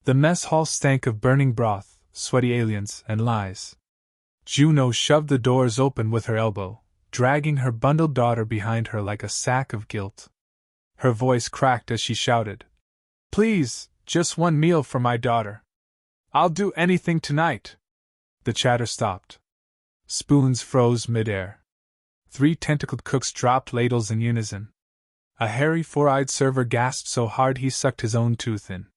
The mess hall stank of burning broth, sweaty aliens, and lies. Juno shoved the doors open with her elbow, dragging her bundled daughter behind her like a sack of guilt. Her voice cracked as she shouted, "Please, just one meal for my daughter. I'll do anything tonight." The chatter stopped. Spoons froze midair. 3 tentacled cooks dropped ladles in unison. A hairy, four-eyed server gasped so hard he sucked his own tooth in.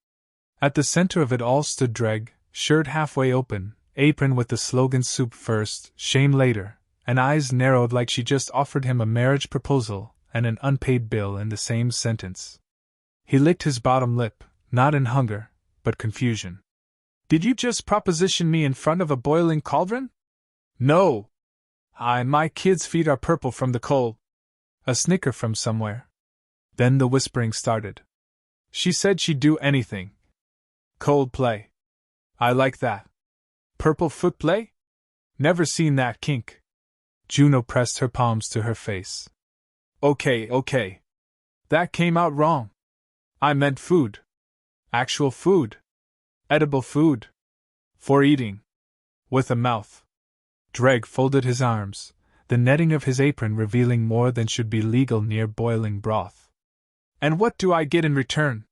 At the center of it all stood Dreg, shirt halfway open, apron with the slogan "Soup first, shame later," and eyes narrowed like she just offered him a marriage proposal and an unpaid bill in the same sentence. He licked his bottom lip, not in hunger, but confusion. "Did you just proposition me in front of a boiling cauldron?" "No. My kids' feet are purple from the cold." A snicker from somewhere. Then the whispering started. "She said she'd do anything. Cold play. I like that. Purple foot play? Never seen that kink." Juno pressed her palms to her face. Okay. That came out wrong. I meant food. Actual food. Edible food. For eating. With a mouth." Dreg folded his arms, the netting of his apron revealing more than should be legal near boiling broth. "And what do I get in return?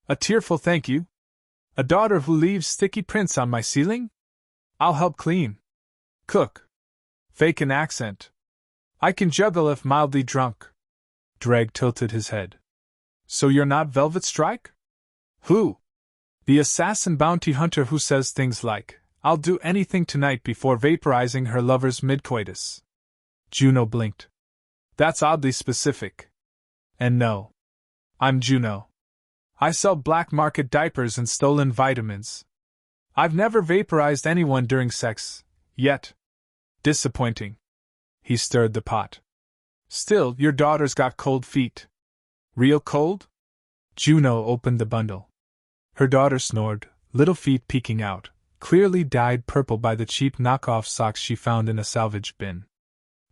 A tearful thank you? A daughter who leaves sticky prints on my ceiling? I'll help clean. Cook. Fake an accent. I can juggle if mildly drunk." Dreg tilted his head. "So you're not Velvet Strike?" "Who?" "The assassin bounty hunter who says things like, 'I'll do anything tonight,' before vaporizing her lover's mid-coitus." Juno blinked. "That's oddly specific. And no. I'm Juno. I sell black market diapers and stolen vitamins. I've never vaporized anyone during sex, yet. Disappointing." He stirred the pot. "Still, your daughter's got cold feet." "Real cold?" Juno opened the bundle. Her daughter snored, little feet peeking out, clearly dyed purple by the cheap knockoff socks she found in a salvage bin.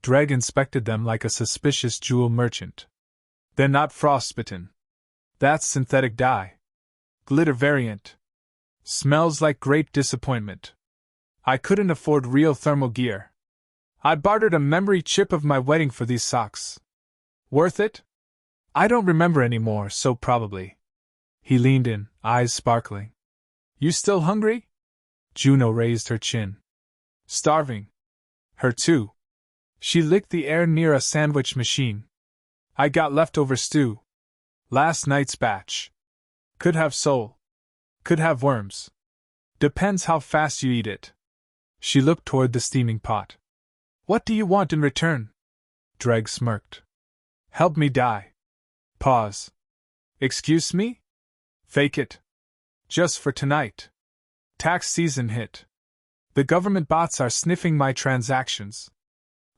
Dreg inspected them like a suspicious jewel merchant. "They're not frostbitten. That's synthetic dye. Glitter variant. Smells like great disappointment. I couldn't afford real thermal gear. I bartered a memory chip of my wedding for these socks. Worth it? I don't remember anymore, so probably." He leaned in, eyes sparkling. "You still hungry?" Juno raised her chin. "Starving. Her too." She licked the air near a sandwich machine. "I got leftover stew. Last night's batch. Could have soul. Could have worms. Depends how fast you eat it." She looked toward the steaming pot. "What do you want in return?" Dreg smirked. "Help me die." Pause. "Excuse me?" "Fake it. Just for tonight. Tax season hit. The government bots are sniffing my transactions.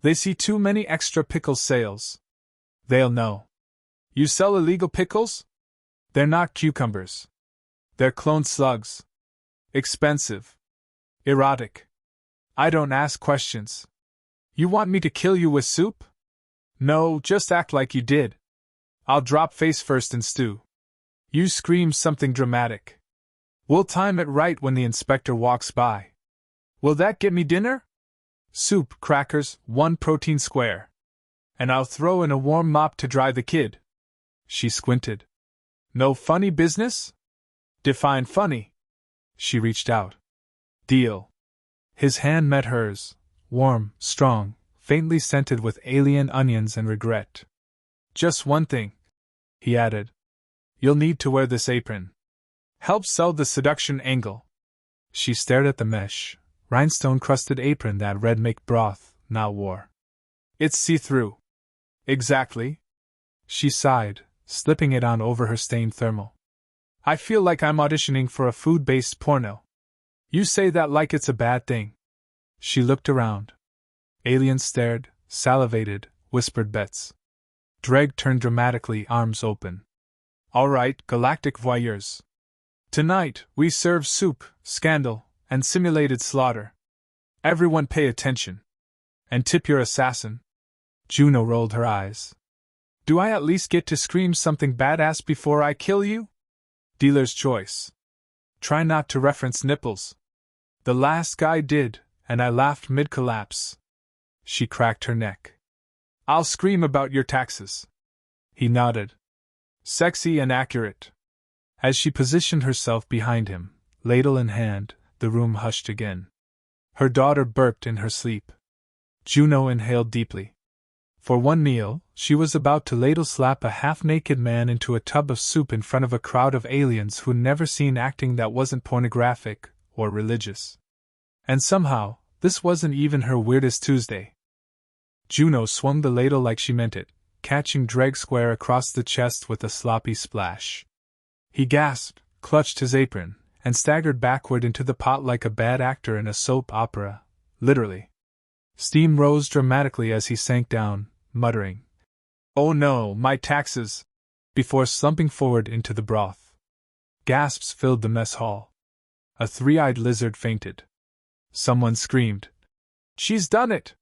They see too many extra pickle sales. They'll know. You sell illegal pickles? They're not cucumbers. They're cloned slugs. Expensive. Erotic. I don't ask questions. You want me to kill you with soup? No, just act like you did. I'll drop face first in stew. You scream something dramatic. We'll time it right when the inspector walks by. Will that get me dinner? Soup, crackers, 1 protein square. And I'll throw in a warm mop to dry the kid." She squinted. "No funny business?" "Define funny." She reached out. "Deal." His hand met hers, warm, strong, faintly scented with alien onions and regret. "Just one thing," he added. "You'll need to wear this apron. Help sell the seduction angle." She stared at the mesh, rhinestone-crusted apron that Red Make Broth now wore. "It's see-through." "Exactly." She sighed, slipping it on over her stained thermal. "I feel like I'm auditioning for a food-based porno." "You say that like it's a bad thing." She looked around. Aliens stared, salivated, whispered bets. Dreg turned dramatically, arms open. "All right, Galactic voyeurs. Tonight, we serve soup, scandal, and simulated slaughter. Everyone pay attention. And tip your assassin." Juno rolled her eyes. "Do I at least get to scream something badass before I kill you?" "Dealer's choice." Try not to reference nipples. The last guy did, and I laughed mid-collapse. She cracked her neck. I'll scream about your taxes. He nodded. Sexy and accurate. As she positioned herself behind him, ladle in hand, the room hushed again. Her daughter burped in her sleep. Juno inhaled deeply. For one meal, she was about to ladle slap a half-naked man into a tub of soup in front of a crowd of aliens who'd never seen acting that wasn't pornographic or religious. And somehow, this wasn't even her weirdest Tuesday. Juno swung the ladle like she meant it, catching Dreg square across the chest with a sloppy splash. He gasped, clutched his apron, and staggered backward into the pot like a bad actor in a soap opera, literally. Steam rose dramatically as he sank down, muttering, "Oh no, my taxes!" before slumping forward into the broth. Gasps filled the mess hall. A three-eyed lizard fainted. Someone screamed, "She's done it!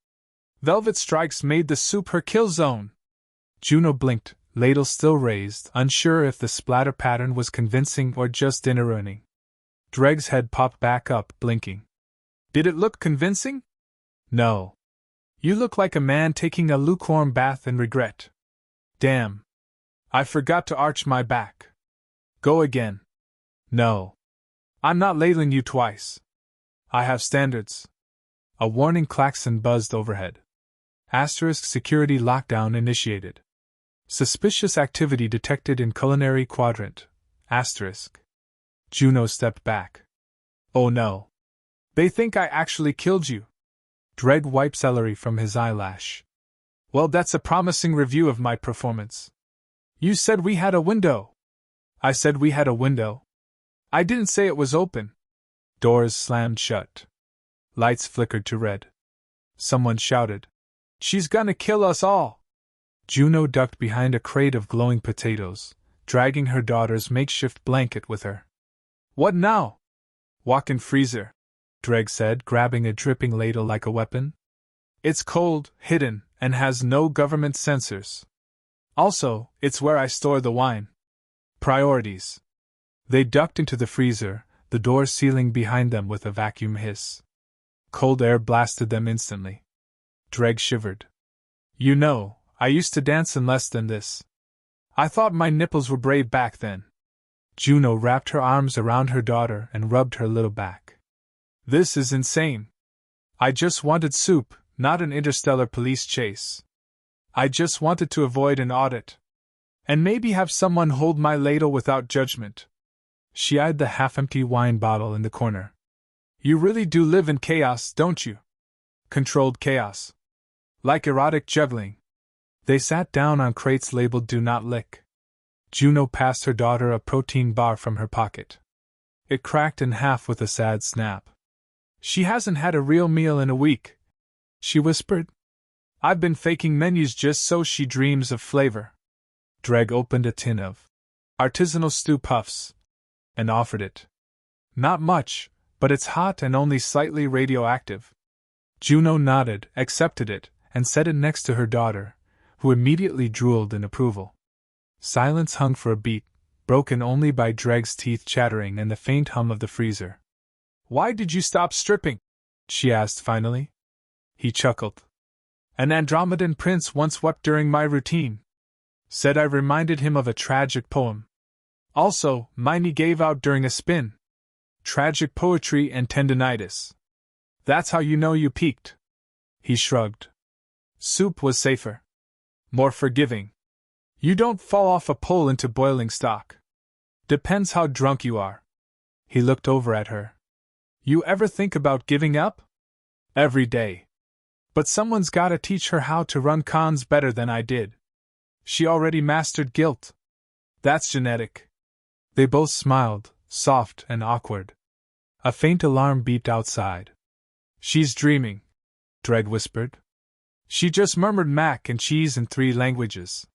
Velvet strikes made the soup her kill zone!" Juno blinked, ladle still raised, unsure if the splatter pattern was convincing or just dinner ruining. Dreg's head popped back up, blinking. "Did it look convincing?" "No. You look like a man taking a lukewarm bath in regret." "Damn. I forgot to arch my back." "Go again." "No. I'm not ladling you twice. I have standards." A warning klaxon buzzed overhead. Asterisk security lockdown initiated. Suspicious activity detected in culinary quadrant. Asterisk. Juno stepped back. "Oh no. They think I actually killed you." Dreg wiped celery from his eyelash. "Well, that's a promising review of my performance." "You said we had a window." "I said we had a window. I didn't say it was open." Doors slammed shut. Lights flickered to red. Someone shouted, "She's gonna kill us all!" Juno ducked behind a crate of glowing potatoes, dragging her daughter's makeshift blanket with her. "What now?" "Walk-in freezer," Dreg said, grabbing a dripping ladle like a weapon. "It's cold, hidden, and has no government censors. Also, it's where I store the wine. Priorities." They ducked into the freezer, the door sealing behind them with a vacuum hiss. Cold air blasted them instantly. Dreg shivered. "You know, I used to dance in less than this. I thought my nipples were brave back then." Juno wrapped her arms around her daughter and rubbed her little back. "This is insane. I just wanted soup, not an interstellar police chase. I just wanted to avoid an audit. And maybe have someone hold my ladle without judgment." She eyed the half-empty wine bottle in the corner. "You really do live in chaos, don't you? Controlled chaos. Like erotic juggling." They sat down on crates labeled "Do Not Lick." Juno passed her daughter a protein bar from her pocket. It cracked in half with a sad snap. "She hasn't had a real meal in a week," she whispered. "I've been faking menus just so she dreams of flavor." Dreg opened a tin of artisanal stew puffs and offered it. "Not much, but it's hot and only slightly radioactive." Juno nodded, accepted it, and set it next to her daughter, who immediately drooled in approval. Silence hung for a beat, broken only by Dreg's teeth chattering and the faint hum of the freezer. "Why did you stop stripping?" she asked finally. He chuckled. "An Andromedan prince once wept during my routine. Said I reminded him of a tragic poem. Also, mine gave out during a spin. Tragic poetry and tendinitis. That's how you know you peaked." He shrugged. "Soup was safer. More forgiving. You don't fall off a pole into boiling stock. Depends how drunk you are." He looked over at her. "You ever think about giving up?" "Every day. But someone's gotta teach her how to run cons better than I did. She already mastered guilt. That's genetic." They both smiled, soft and awkward. A faint alarm beeped outside. "She's dreaming," Dreg whispered. "She just murmured mac and cheese in 3 languages.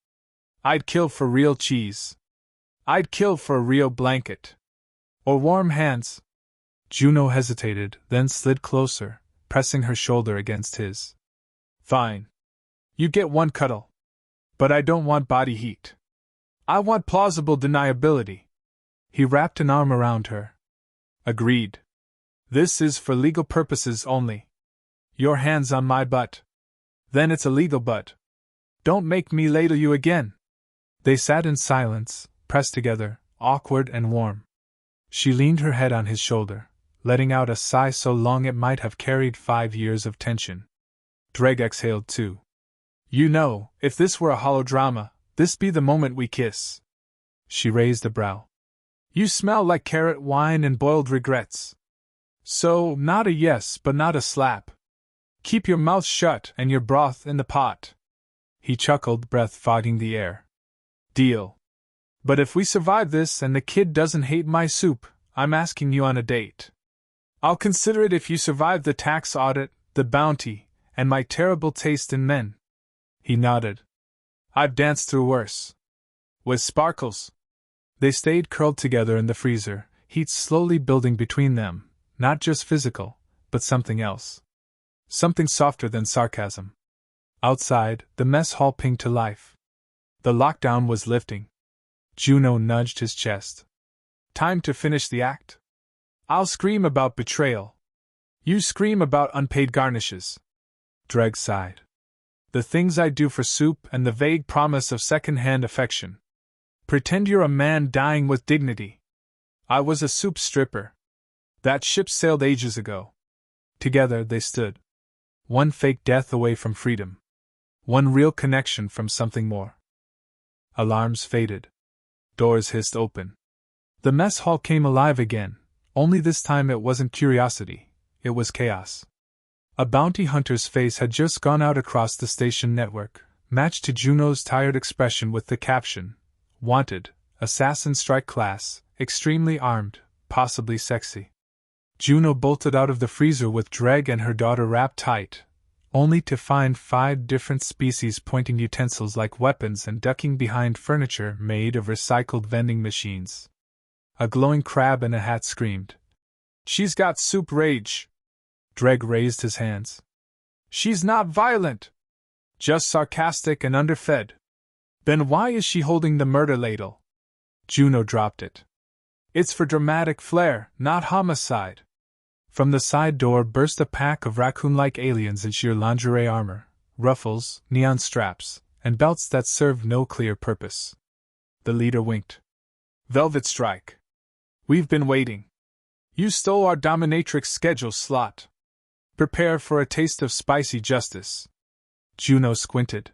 I'd kill for real cheese. I'd kill for a real blanket. Or warm hands." Juno hesitated, then slid closer, pressing her shoulder against his. "Fine. You get 1 cuddle. But I don't want body heat. I want plausible deniability." He wrapped an arm around her. Agreed. This is for legal purposes only. Your hands on my butt. Then it's a legal butt. Don't make me ladle you again. They sat in silence, pressed together, awkward and warm. She leaned her head on his shoulder, letting out a sigh so long it might have carried 5 years of tension. Dreg exhaled too. You know, if this were a holodrama, this be the moment we kiss. She raised a brow. You smell like carrot wine and boiled regrets. So, not a yes but not a slap. Keep your mouth shut and your broth in the pot. He chuckled, breath fogging the air. Deal. But if we survive this and the kid doesn't hate my soup, I'm asking you on a date. I'll consider it if you survive the tax audit, the bounty, and my terrible taste in men. He nodded. I've danced through worse. With sparkles. They stayed curled together in the freezer, heat slowly building between them, not just physical, but something else. Something softer than sarcasm. Outside, the mess hall pinged to life. The lockdown was lifting. Juno nudged his chest. Time to finish the act? I'll scream about betrayal. You scream about unpaid garnishes. Dreg sighed. The things I do for soup and the vague promise of second-hand affection. Pretend you're a man dying with dignity. I was a soup stripper. That ship sailed ages ago. Together they stood. One fake death away from freedom. One real connection from something more. Alarms faded. Doors hissed open. The mess hall came alive again, only this time it wasn't curiosity, it was chaos. A bounty hunter's face had just gone out across the station network, matched to Juno's tired expression with the caption, Wanted, Assassin Strike Class, Extremely Armed, Possibly Sexy. Juno bolted out of the freezer with Dreg and her daughter wrapped tight, only to find 5 different species pointing utensils like weapons and ducking behind furniture made of recycled vending machines. A glowing crab in a hat screamed. She's got soup rage. Dreg raised his hands. She's not violent. Just sarcastic and underfed. Then why is she holding the murder ladle? Juno dropped it. It's for dramatic flair, not homicide. From the side door burst a pack of raccoon-like aliens in sheer lingerie armor, ruffles, neon straps, and belts that served no clear purpose. The leader winked. Velvet Strike. We've been waiting. You stole our dominatrix schedule slot. Prepare for a taste of spicy justice. Juno squinted.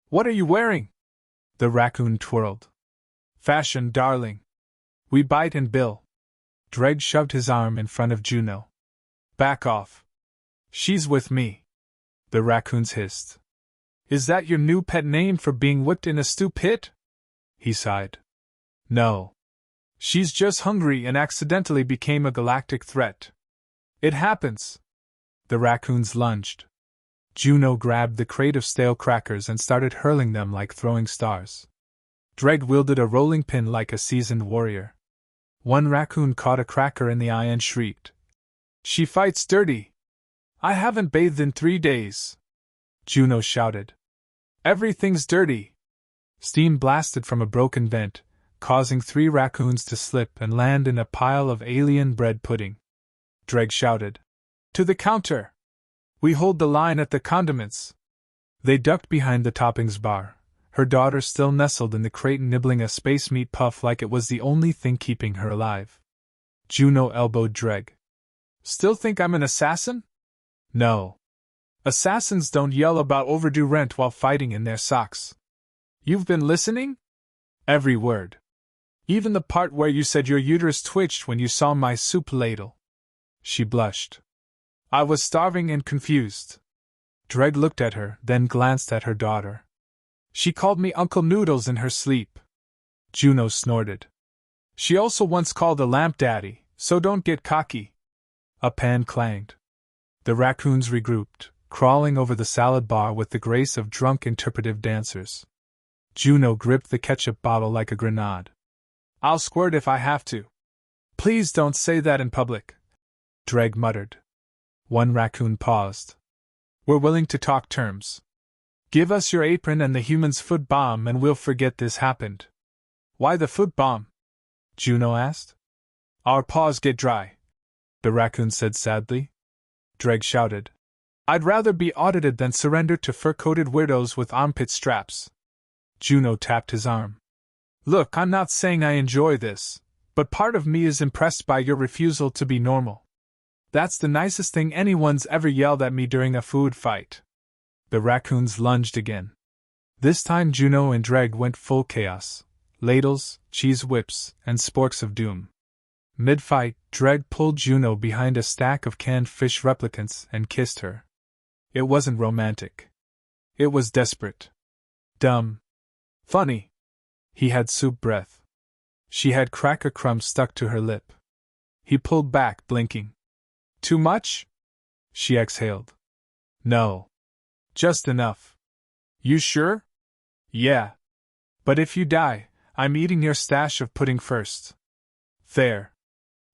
What are you wearing? The raccoon twirled. Fashion, darling. We bite and bill. Dreg shoved his arm in front of Juno. Back off. She's with me. The raccoons hissed. Is that your new pet name for being whipped in a stew pit? He sighed. No. She's just hungry and accidentally became a galactic threat. It happens. The raccoons lunged. Juno grabbed the crate of stale crackers and started hurling them like throwing stars. Dreg wielded a rolling pin like a seasoned warrior. One raccoon caught a cracker in the eye and shrieked. She fights dirty. I haven't bathed in 3 days. Juno shouted. Everything's dirty. Steam blasted from a broken vent, causing 3 raccoons to slip and land in a pile of alien bread pudding. Dreg shouted. To the counter! We hold the line at the condiments. They ducked behind the toppings bar, her daughter still nestled in the crate nibbling a space meat puff like it was the only thing keeping her alive. Juno elbowed Dreg. Still think I'm an assassin? No. Assassins don't yell about overdue rent while fighting in their socks. You've been listening? Every word. Even the part where you said your uterus twitched when you saw my soup ladle. She blushed. I was starving and confused. Dreg looked at her, then glanced at her daughter. She called me Uncle Noodles in her sleep. Juno snorted. She also once called a lamp daddy, so don't get cocky. A pan clanged. The raccoons regrouped, crawling over the salad bar with the grace of drunk interpretive dancers. Juno gripped the ketchup bottle like a grenade. I'll squirt if I have to. Please don't say that in public. Dreg muttered. One raccoon paused. We're willing to talk terms. Give us your apron and the human's foot bomb and we'll forget this happened. Why the foot bomb? Juno asked. Our paws get dry, the raccoon said sadly. Dreg shouted. I'd rather be audited than surrender to fur-coated weirdos with armpit straps. Juno tapped his arm. Look, I'm not saying I enjoy this, but part of me is impressed by your refusal to be normal. That's the nicest thing anyone's ever yelled at me during a food fight. The raccoons lunged again. This time Juno and Dreg went full chaos. Ladles, cheese whips, and sporks of doom. Mid-fight, Dreg pulled Juno behind a stack of canned fish replicants and kissed her. It wasn't romantic. It was desperate. Dumb. Funny. He had soup breath. She had cracker crumbs stuck to her lip. He pulled back, blinking. Too much? She exhaled. No. Just enough. You sure? Yeah. But if you die, I'm eating your stash of pudding first. There.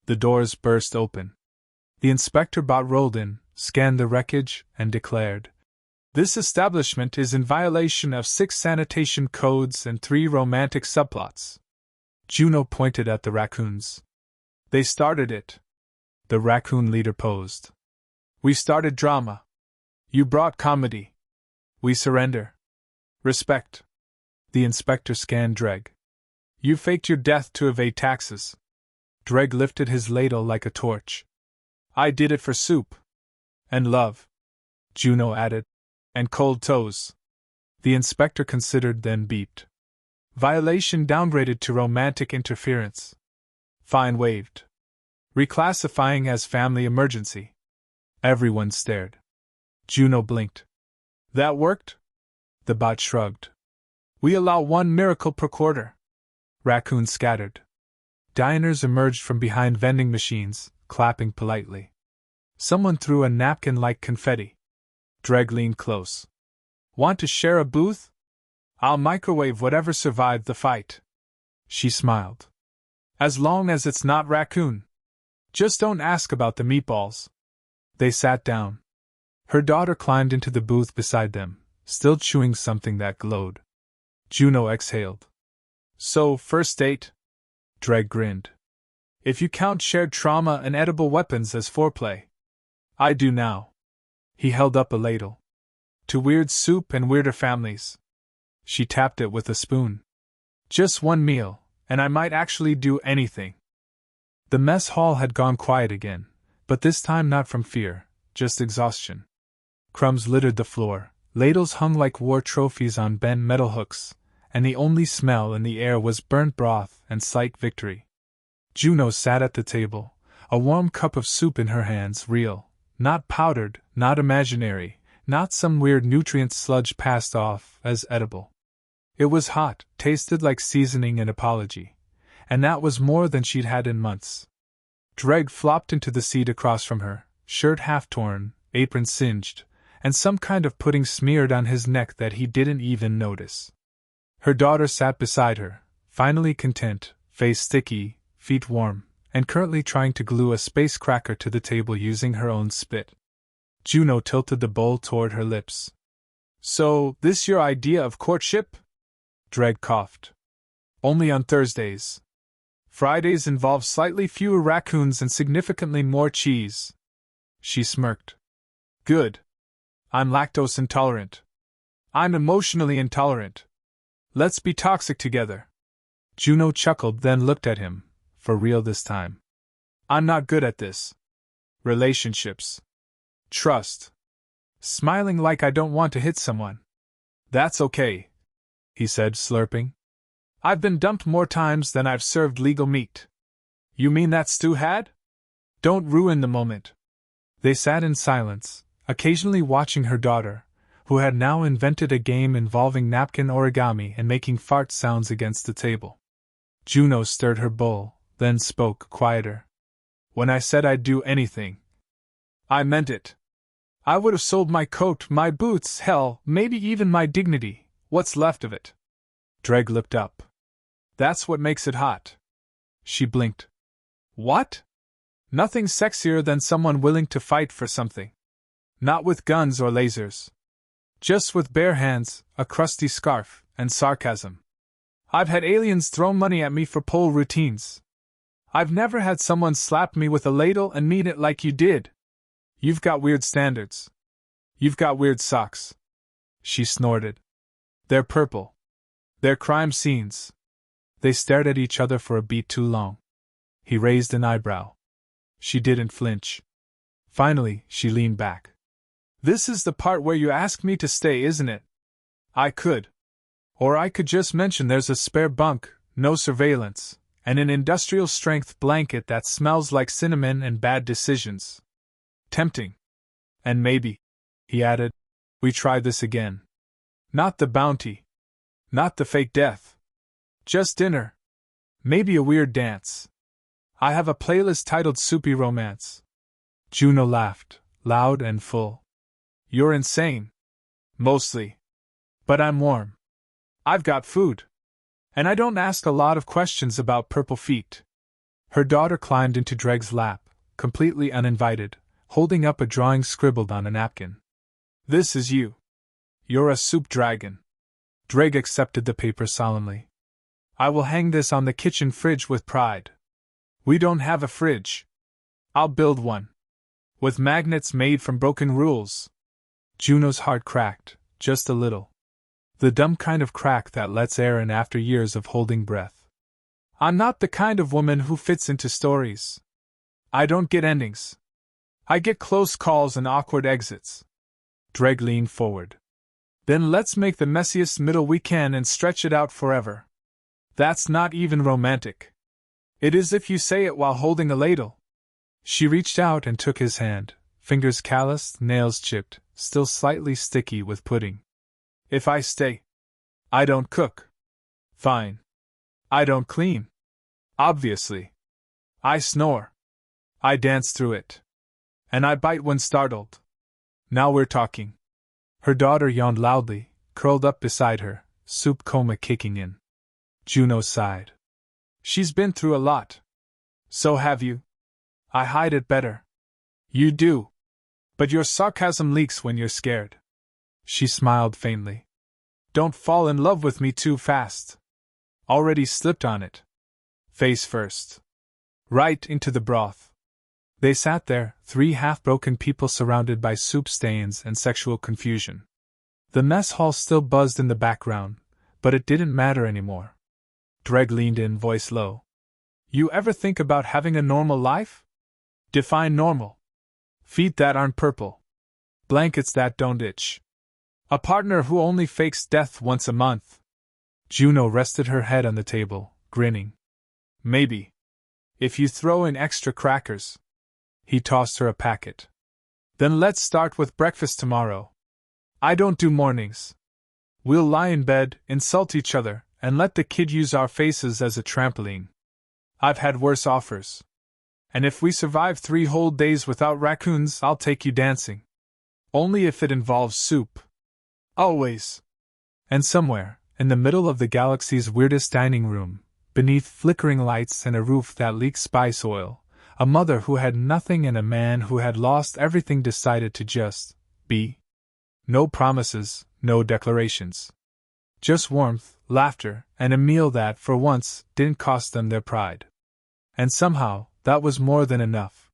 The doors burst open. The inspector bot rolled in, scanned the wreckage, and declared, This establishment is in violation of 6 sanitation codes and 3 romantic subplots. Juno pointed at the raccoons. They started it. The raccoon leader posed. We started drama. You brought comedy. We surrender. Respect. The inspector scanned Dreg. You faked your death to evade taxes. Dreg lifted his ladle like a torch. I did it for soup. And love. Juno added. And cold toes. The inspector considered, then beeped. Violation downgraded to romantic interference. Fine waived. Reclassifying as family emergency. Everyone stared. Juno blinked. That worked? The bot shrugged. We allow 1 miracle per quarter. Raccoons scattered. Diners emerged from behind vending machines, clapping politely. Someone threw a napkin like confetti. Dreg leaned close. Want to share a booth? I'll microwave whatever survived the fight. She smiled. As long as it's not raccoon. Just don't ask about the meatballs. They sat down. Her daughter climbed into the booth beside them, still chewing something that glowed. Juno exhaled. So, first date? Dreg grinned. If you count shared trauma and edible weapons as foreplay. I do now. He held up a ladle. To weird soup and weirder families. She tapped it with a spoon. Just 1 meal, and I might actually do anything. The mess hall had gone quiet again, but this time not from fear, just exhaustion. Crumbs littered the floor, ladles hung like war trophies on bent metal hooks, and the only smell in the air was burnt broth and slight victory. Juno sat at the table, a warm cup of soup in her hands, real, not powdered, not imaginary, not some weird nutrient sludge passed off as edible. It was hot, tasted like seasoning and apology, and that was more than she'd had in months. Dreg flopped into the seat across from her, shirt half torn, apron singed, and some kind of pudding smeared on his neck that he didn't even notice. Her daughter sat beside her, finally content, face sticky, feet warm, and currently trying to glue a space cracker to the table using her own spit. Juno tilted the bowl toward her lips. So, this your idea of courtship? Dreg coughed. Only on Thursdays. Fridays involve slightly fewer raccoons and significantly more cheese. She smirked. Good. I'm lactose intolerant. I'm emotionally intolerant. Let's be toxic together. Juno chuckled, then looked at him, for real this time. I'm not good at this. Relationships. Trust. Smiling like I don't want to hit someone. That's okay, he said, slurping. I've been dumped more times than I've served legal meat. You mean that Stu had? Don't ruin the moment. They sat in silence, occasionally watching her daughter, who had now invented a game involving napkin origami and making fart sounds against the table. Juno stirred her bowl, then spoke quieter. When I said I'd do anything, I meant it. I would have sold my coat, my boots, hell, maybe even my dignity, what's left of it. Dreg looked up. That's what makes it hot. She blinked. What? Nothing sexier than someone willing to fight for something. Not with guns or lasers. Just with bare hands, a crusty scarf, and sarcasm. I've had aliens throw money at me for pole routines. I've never had someone slap me with a ladle and mean it like you did. You've got weird standards. You've got weird socks. She snorted. They're purple. They're crime scenes. They stared at each other for a beat too long. He raised an eyebrow. She didn't flinch. Finally, she leaned back. This is the part where you ask me to stay, isn't it? I could. Or I could just mention there's a spare bunk, no surveillance, and an industrial-strength blanket that smells like cinnamon and bad decisions. Tempting. And maybe, he added, we try this again. Not the bounty. Not the fake death. Just dinner. Maybe a weird dance. I have a playlist titled Soupy Romance. Juno laughed, loud and full. You're insane. Mostly. But I'm warm. I've got food. And I don't ask a lot of questions about purple feet. Her daughter climbed into Dreg's lap, completely uninvited, holding up a drawing scribbled on a napkin. This is you. You're a soup dragon. Dreg accepted the paper solemnly. I will hang this on the kitchen fridge with pride. We don't have a fridge. I'll build one. With magnets made from broken rules. Juno's heart cracked, just a little. The dumb kind of crack that lets air in after years of holding breath. I'm not the kind of woman who fits into stories. I don't get endings. I get close calls and awkward exits. Dreg leaned forward. Then let's make the messiest middle we can and stretch it out forever. That's not even romantic. It is if you say it while holding a ladle. She reached out and took his hand, fingers calloused, nails chipped, still slightly sticky with pudding. If I stay, I don't cook. Fine. I don't clean. Obviously. I snore. I dance through it. And I bite when startled. Now we're talking. Her daughter yawned loudly, curled up beside her, soup coma kicking in. Juno sighed. She's been through a lot. So have you. I hide it better. You do. But your sarcasm leaks when you're scared. She smiled faintly. Don't fall in love with me too fast. Already slipped on it. Face first. Right into the broth. They sat there, three half-broken people surrounded by soup stains and sexual confusion. The mess hall still buzzed in the background, but it didn't matter anymore. Dreg leaned in, voice low. You ever think about having a normal life? Define normal. Feet that aren't purple. Blankets that don't itch. A partner who only fakes death once a month. Juno rested her head on the table, grinning. Maybe. If you throw in extra crackers. He tossed her a packet. Then let's start with breakfast tomorrow. I don't do mornings. We'll lie in bed, insult each other, and let the kid use our faces as a trampoline. I've had worse offers. And if we survive 3 whole days without raccoons, I'll take you dancing. Only if it involves soup. Always. And somewhere, in the middle of the galaxy's weirdest dining room, beneath flickering lights and a roof that leaked spice oil, a mother who had nothing and a man who had lost everything decided to just be. No promises, no declarations. Just warmth, laughter, and a meal that, for once, didn't cost them their pride. And somehow, that was more than enough.